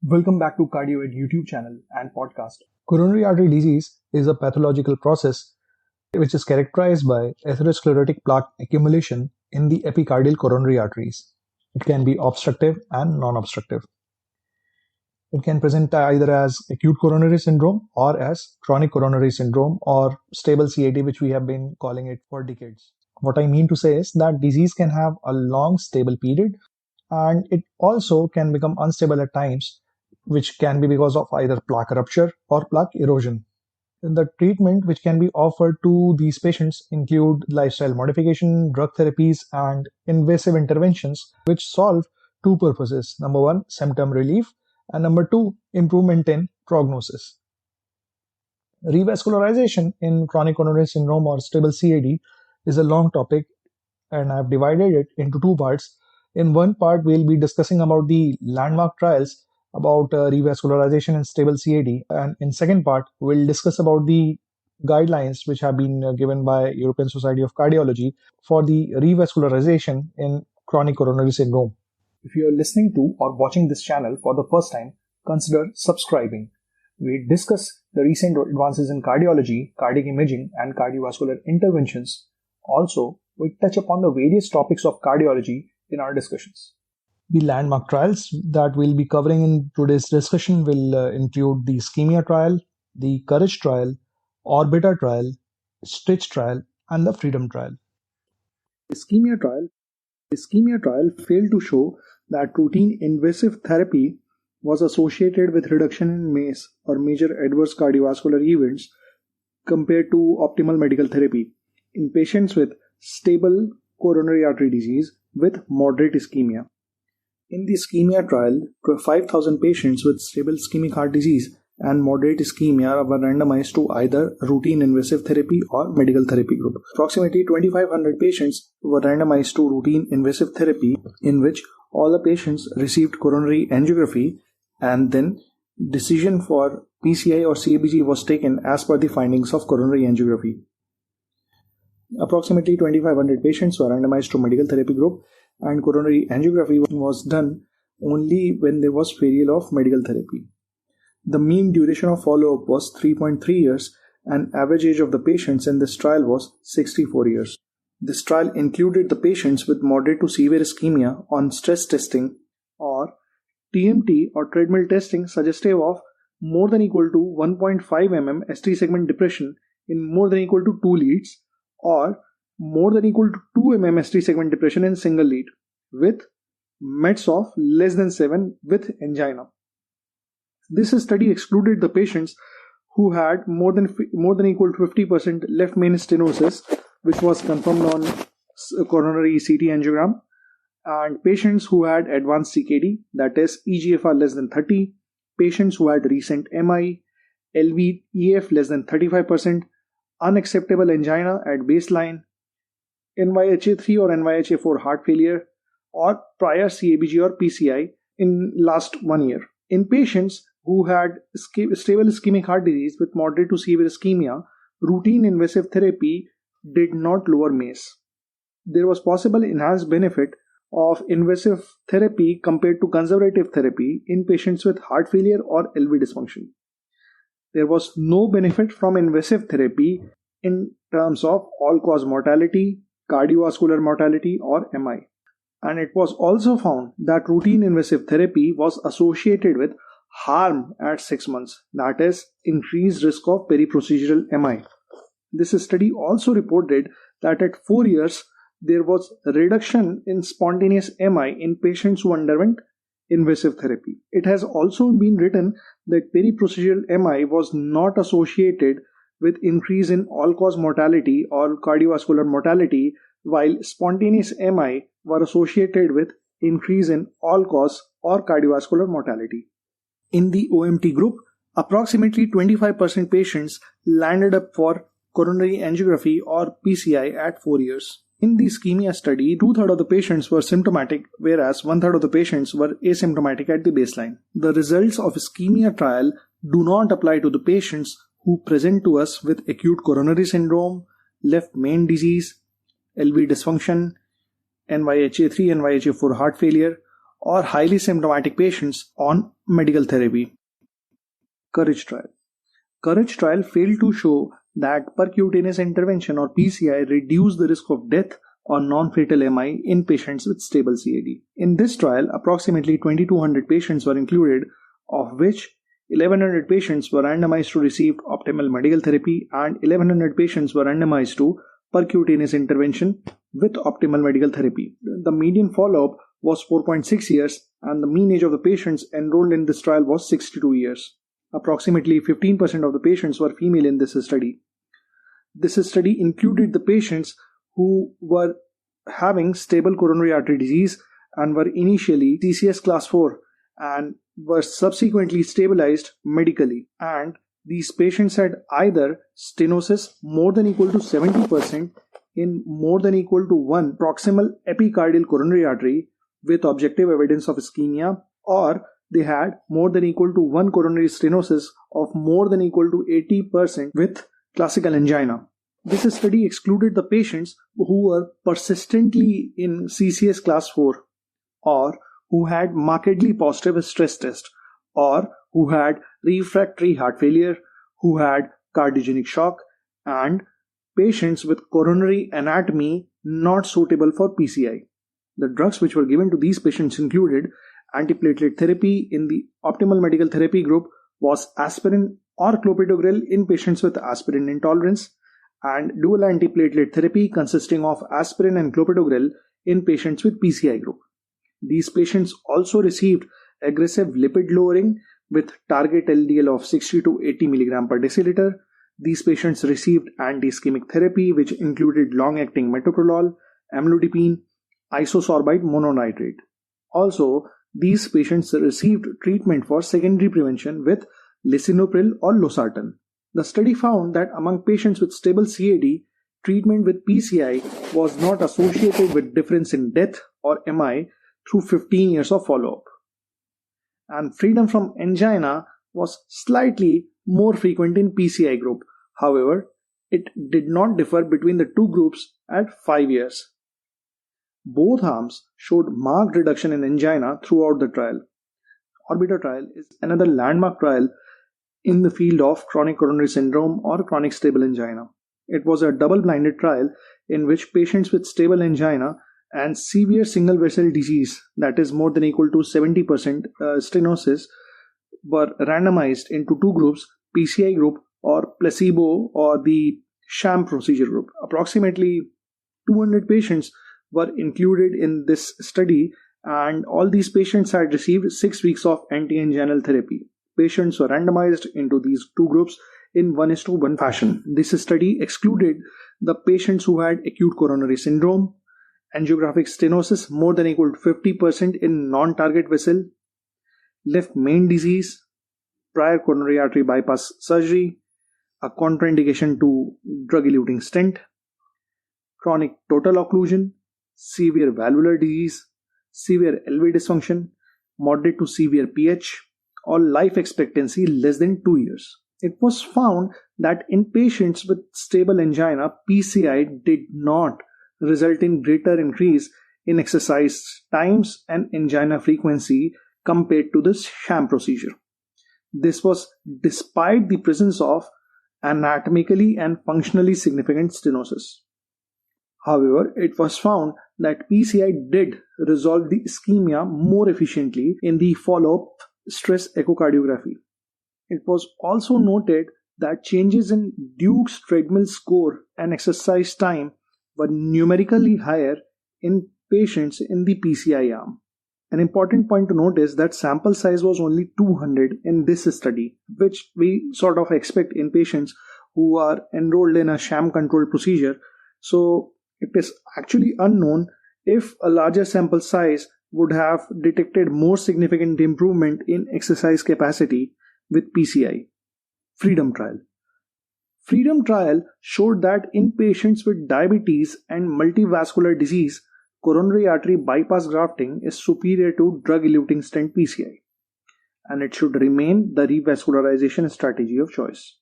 Welcome back to CardioEd YouTube channel and podcast. Coronary artery disease is a pathological process which is characterized by atherosclerotic plaque accumulation in the epicardial coronary arteries. It can be obstructive and non-obstructive. It can present either as acute coronary syndrome or as chronic coronary syndrome or stable CAD, which we have been calling it for decades. What I mean to say is that disease can have a long stable period and it also can become unstable at times, which can be because of either plaque rupture or plaque erosion. The treatment which can be offered to these patients include lifestyle modification, drug therapies, and invasive interventions which solve two purposes. Number one, symptom relief, and number two, improvement in prognosis. Revascularization in chronic coronary syndrome or stable CAD is a long topic, and I've divided it into two parts. In one part, we'll be discussing about the landmark trials about revascularization in stable CAD, and in second part, we'll discuss about the guidelines which have been given by European Society of Cardiology for the revascularization in chronic coronary syndrome. If you are listening to or watching this channel for the first time, consider subscribing. We discuss the recent advances in cardiology, cardiac imaging, and cardiovascular interventions. Also, we touch upon the various topics of cardiology in our discussions. The landmark trials that we'll be covering in today's discussion will include the ischemia trial, the courage trial, orbiter trial, stitch trial, and the freedom trial. Ischemia trial failed to show that routine invasive therapy was associated with reduction in MACE or major adverse cardiovascular events compared to optimal medical therapy in patients with stable coronary artery disease with moderate ischemia. In the ischemia trial, 5,000 patients with stable ischemic heart disease and moderate ischemia were randomized to either routine invasive therapy or medical therapy group. Approximately 2,500 patients were randomized to routine invasive therapy, in which all the patients received coronary angiography, and then decision for PCI or CABG was taken as per the findings of coronary angiography. Approximately 2,500 patients were randomized to medical therapy group, and coronary angiography was done only when there was failure of medical therapy. The mean duration of follow-up was 3.3 years, and average age of the patients in this trial was 64 years. This trial included the patients with moderate to severe ischemia on stress testing or TMT or treadmill testing suggestive of more than equal to 1.5 mm ST segment depression in more than equal to 2 leads, or more than equal to 2 mm ST segment depression in single lead with METs of less than 7 with angina. This study excluded the patients who had more than equal to 50% left main stenosis, which was confirmed on coronary CT angiogram, and patients who had advanced CKD, that is EGFR less than 30, patients who had recent MI, LVEF less than 35%, unacceptable angina at baseline, NYHA3 or NYHA4 heart failure, or prior CABG or PCI in last 1 year. In patients who had stable ischemic heart disease with moderate to severe ischemia, routine invasive therapy did not lower MACE. There was possible enhanced benefit of invasive therapy compared to conservative therapy in patients with heart failure or LV dysfunction. There was no benefit from invasive therapy in terms of all-cause mortality, cardiovascular mortality, or MI. And it was also found that routine invasive therapy was associated with harm at 6 months, that is, increased risk of periprocedural MI. This study also reported that at 4 years, there was a reduction in spontaneous MI in patients who underwent invasive therapy. It has also been written that periprocedural MI was not associated with increase in all-cause mortality or cardiovascular mortality, while spontaneous MI were associated with increase in all-cause or cardiovascular mortality. In the OMT group, approximately 25% patients landed up for coronary angiography or PCI at 4 years. In the ischemia study, 2/3 of the patients were symptomatic, whereas 1/3 of the patients were asymptomatic at the baseline. The results of ischemia trial do not apply to the patients who present to us with acute coronary syndrome, left main disease, LV dysfunction, NYHA3, NYHA4 heart failure, or highly symptomatic patients on medical therapy. Courage trial. Courage trial failed to show that percutaneous intervention or PCI reduced the risk of death or non-fatal MI in patients with stable CAD. In this trial, approximately 2,200 patients were included, of which 1,100 patients were randomized to receive optimal medical therapy and 1,100 patients were randomized to percutaneous intervention with optimal medical therapy. The median follow-up was 4.6 years and the mean age of the patients enrolled in this trial was 62 years. Approximately 15% of the patients were female in this study. This study included the patients who were having stable coronary artery disease and were initially CCS class 4 and were subsequently stabilized medically, and these patients had either stenosis more than equal to 70% in more than equal to 1 proximal epicardial coronary artery with objective evidence of ischemia, or they had more than equal to 1 coronary stenosis of more than equal to 80% with classical angina. This study excluded the patients who were persistently in CCS class 4 or who had markedly positive stress test or who had refractory heart failure, who had cardiogenic shock, and patients with coronary anatomy not suitable for PCI. The drugs which were given to these patients included antiplatelet therapy. In the optimal medical therapy group was aspirin or clopidogrel in patients with aspirin intolerance, and dual antiplatelet therapy consisting of aspirin and clopidogrel in patients with PCI group. These patients also received aggressive lipid lowering with target LDL of 60 to 80 mg per deciliter. These patients received anti-ischemic therapy which included long-acting metoprolol, amlodipine, isosorbide mononitrate. Also, these patients received treatment for secondary prevention with lisinopril or losartan. The study found that among patients with stable CAD, treatment with PCI was not associated with difference in death or MI through 15 years of follow-up. And freedom from angina was slightly more frequent in PCI group. However, it did not differ between the two groups at 5 years. Both arms showed marked reduction in angina throughout the trial. Orbiter trial is another landmark trial in the field of chronic coronary syndrome or chronic stable angina. It was a double-blinded trial in which patients with stable angina and severe single vessel disease, that is more than equal to 70% stenosis, were randomized into two groups, PCI group or placebo or the sham procedure group. Approximately 200 patients were included in this study, and all these patients had received 6 weeks of anti-anginal therapy. Patients were randomized into these two groups in 1:1 fashion. This study excluded the patients who had acute coronary syndrome, angiographic stenosis more than equal to 50% in non-target vessel, left main disease, prior coronary artery bypass surgery, a contraindication to drug-eluting stent, chronic total occlusion, severe valvular disease, severe LV dysfunction, moderate to severe PH, or life expectancy less than 2 years. It was found that in patients with stable angina, PCI did not result in greater increase in exercise times and angina frequency compared to the sham procedure. This was despite the presence of anatomically and functionally significant stenosis. However, it was found that PCI did resolve the ischemia more efficiently in the follow-up stress echocardiography. It was also noted that changes in Duke's treadmill score and exercise time were numerically higher in patients in the PCI arm. An important point to note is that sample size was only 200 in this study, which we sort of expect in patients who are enrolled in a sham controlled procedure. So it is actually unknown if a larger sample size would have detected more significant improvement in exercise capacity with PCI. Freedom trial. Freedom trial showed that in patients with diabetes and multivascular disease, coronary artery bypass grafting is superior to drug-eluting stent PCI, and it should remain the revascularization strategy of choice.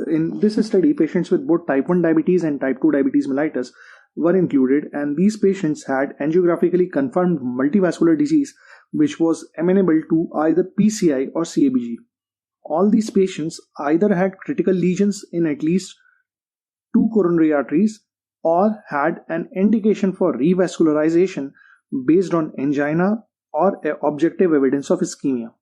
In this study, patients with both type 1 diabetes and type 2 diabetes mellitus were included, and these patients had angiographically confirmed multivascular disease which was amenable to either PCI or CABG. All these patients either had critical lesions in at least 2 coronary arteries or had an indication for revascularization based on angina or objective evidence of ischemia.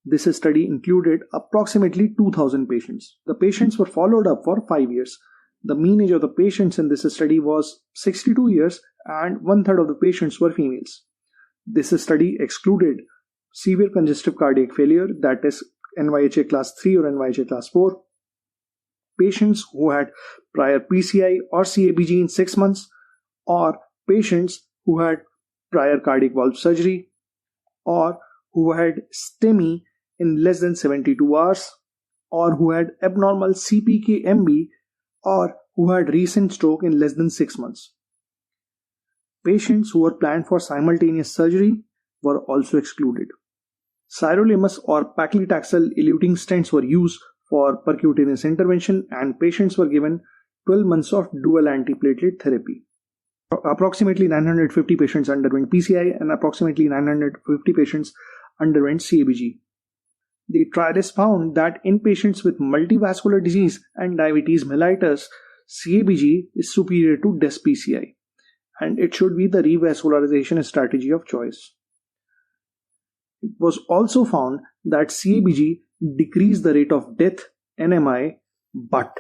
This study included approximately 2,000 patients. The patients were followed up for 5 years. The mean age of the patients in this study was 62 years and 1/3 of the patients were females. This study excluded severe congestive cardiac failure, that is NYHA class 3 or NYHA class 4, patients who had prior PCI or CABG in 6 months, or patients who had prior cardiac valve surgery, or who had STEMI in less than 72 hours, or who had abnormal CPK-MB, or who had recent stroke in less than 6 months. Patients who were planned for simultaneous surgery were also excluded. Sirolimus or paclitaxel eluting stents were used for percutaneous intervention, and patients were given 12 months of dual antiplatelet therapy. Approximately 950 patients underwent PCI and approximately 950 patients underwent CABG. The trialists found that in patients with multivascular disease and diabetes mellitus, CABG is superior to DES-PCI, and it should be the revascularization strategy of choice. It was also found that CABG decreased the rate of death, NMI, but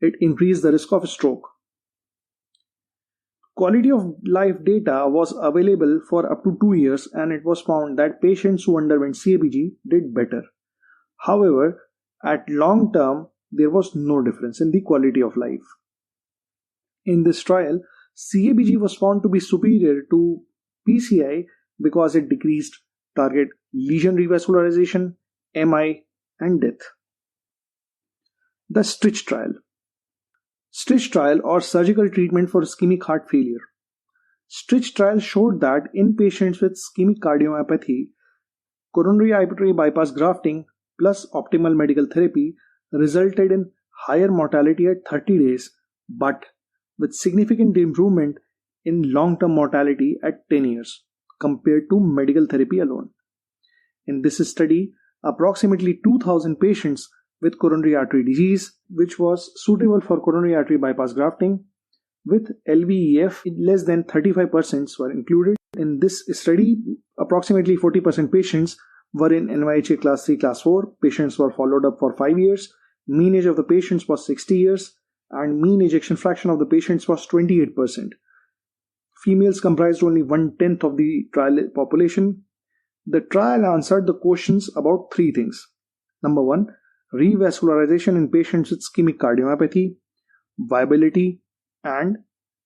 it increased the risk of stroke. Quality of life data was available for up to 2 years, and it was found that patients who underwent CABG did better. However, at long term, there was no difference in the quality of life. In this trial, CABG was found to be superior to PCI because it decreased target lesion revascularization, MI, and death. The STRITCH trial. STRITCH trial or surgical treatment for ischemic heart failure. STRITCH trial showed that in patients with ischemic cardiomyopathy, coronary artery bypass grafting plus optimal medical therapy resulted in higher mortality at 30 days, but with significant improvement in long-term mortality at 10 years compared to medical therapy alone. In this study, approximately 2,000 patients with coronary artery disease, which was suitable for coronary artery bypass grafting, with LVEF less than 35% were included. In this study, approximately 40% patients were in NYHA class 3, class 4. Patients were followed up for 5 years. Mean age of the patients was 60 years, and mean ejection fraction of the patients was 28%. Females comprised only 1/10 of the trial population. The trial answered the questions about 3 things. Number 1, revascularization in patients with ischemic cardiomyopathy, viability, and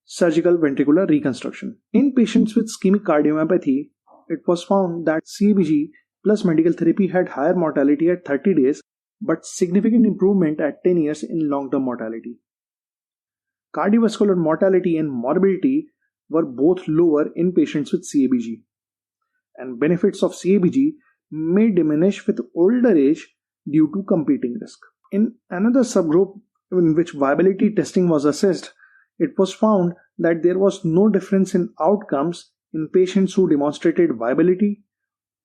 surgical ventricular reconstruction. In patients with ischemic cardiomyopathy, it was found that CABG plus medical therapy had higher mortality at 30 days, but significant improvement at 10 years in long-term mortality. Cardiovascular mortality and morbidity were both lower in patients with CABG, and benefits of CABG may diminish with older age due to competing risk. In another subgroup in which viability testing was assessed, it was found that there was no difference in outcomes in patients who demonstrated viability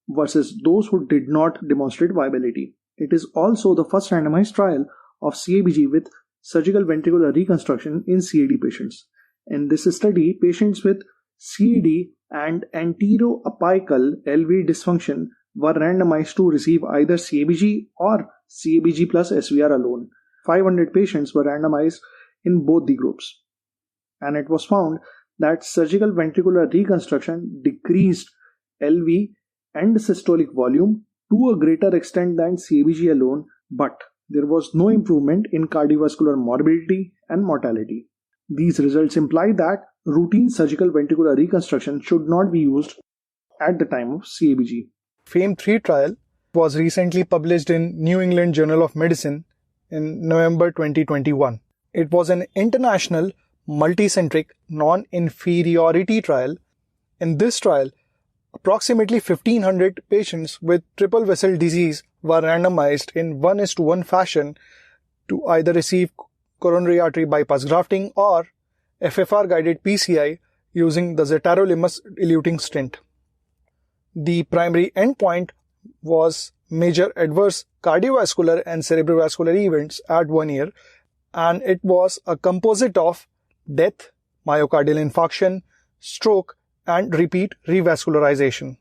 versus those who did not demonstrate viability. It is also the first randomized trial of CABG with surgical ventricular reconstruction in CAD patients. In this study, patients with CAD and anteroapical LV dysfunction were randomized to receive either CABG or CABG plus SVR alone. 500 patients were randomized in both the groups, and it was found that surgical ventricular reconstruction decreased LV and systolic volume to a greater extent than CABG alone, but there was no improvement in cardiovascular morbidity and mortality. These results imply that routine surgical ventricular reconstruction should not be used at the time of CABG. FAME-3 trial was recently published in New England Journal of Medicine in November 2021. It was an international, multicentric, non-inferiority trial. In this trial, approximately 1,500 patients with triple vessel disease were randomized in 1:1 fashion to either receive coronary artery bypass grafting or FFR-guided PCI using the Zetarolimus eluting stent. The primary endpoint was major adverse cardiovascular and cerebrovascular events at 1 year, and it was a composite of death, myocardial infarction, stroke, and repeat revascularization.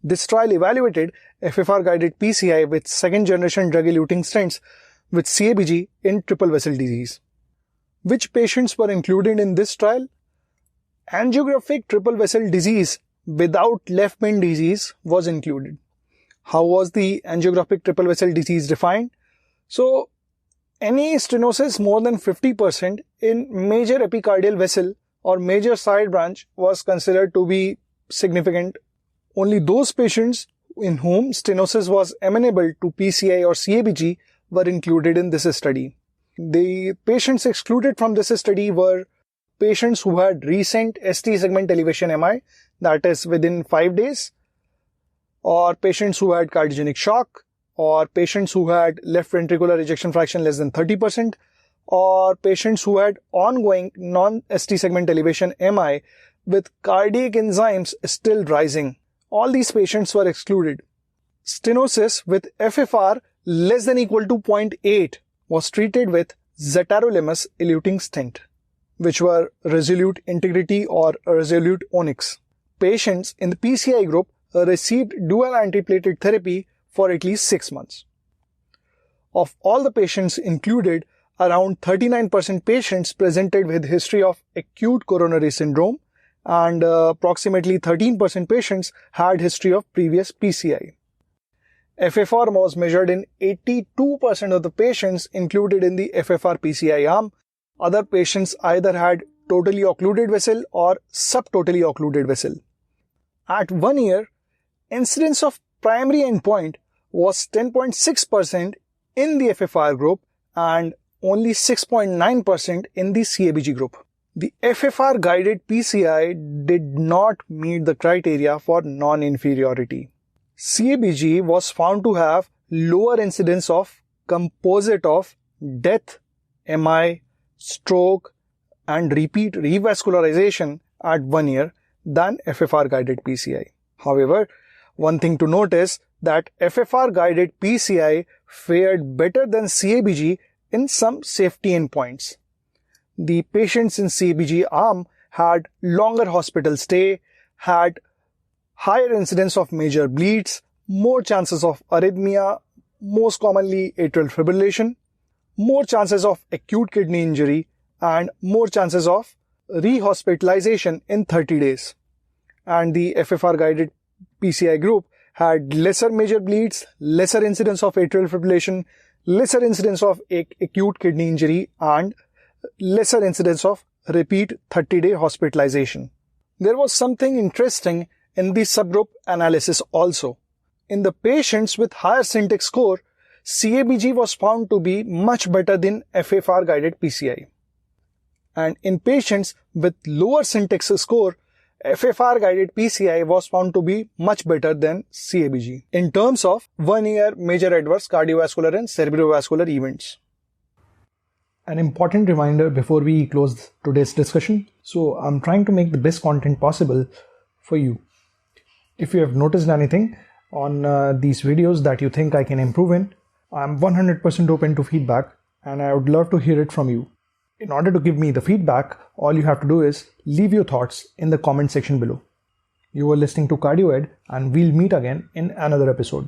This trial evaluated FFR-guided PCI with second-generation drug-eluting stents with CABG in triple vessel disease. Which patients were included in this trial? Angiographic triple vessel disease without left main disease was included. How was the angiographic triple vessel disease defined? So, any stenosis more than 50% in major epicardial vessel or major side branch was considered to be significant. Only those patients in whom stenosis was amenable to PCI or CABG were included in this study. The patients excluded from this study were patients who had recent ST segment elevation MI, that is within 5 days, or patients who had cardiogenic shock, or patients who had left ventricular ejection fraction less than 30%, or patients who had ongoing non-ST segment elevation MI with cardiac enzymes still rising. All these patients were excluded. Stenosis with FFR less than equal to 0.8 was treated with Zetarolimus eluting stent, which were Resolute Integrity or Resolute Onyx. Patients in the PCI group received dual antiplatelet therapy for at least 6 months. Of all the patients included, around 39% patients presented with history of acute coronary syndrome, and approximately 13% patients had history of previous PCI. FFR was measured in 82% of the patients included in the FFR PCI arm. Other patients either had totally occluded vessel or subtotally occluded vessel. At 1 year, incidence of primary endpoint was 10.6% in the FFR group and only 6.9% in the CABG group. The FFR-guided PCI did not meet the criteria for non-inferiority. CABG was found to have lower incidence of composite of death, MI, stroke, and repeat revascularization at 1 year than FFR-guided PCI. However, one thing to note is that FFR-guided PCI fared better than CABG in some safety endpoints. The patients in CABG arm had longer hospital stay, had higher incidence of major bleeds, more chances of arrhythmia, most commonly atrial fibrillation, more chances of acute kidney injury, and more chances of rehospitalization in 30 days. And the FFR-guided PCI group had lesser major bleeds, lesser incidence of atrial fibrillation, lesser incidence of acute kidney injury, and lesser incidence of repeat 30-day hospitalization. There was something interesting in the subgroup analysis also. In the patients with higher Syntax score, CABG was found to be much better than FFR-guided PCI. And in patients with lower Syntax score, FFR-guided PCI was found to be much better than CABG in terms of 1 year major adverse cardiovascular and cerebrovascular events. An important reminder before we close today's discussion. So I'm trying to make the best content possible for you. If you have noticed anything on these videos that you think I can improve in, I'm 100% open to feedback and I would love to hear it from you. In order to give me the feedback, all you have to do is leave your thoughts in the comment section below. You are listening to CardioEd and we'll meet again in another episode.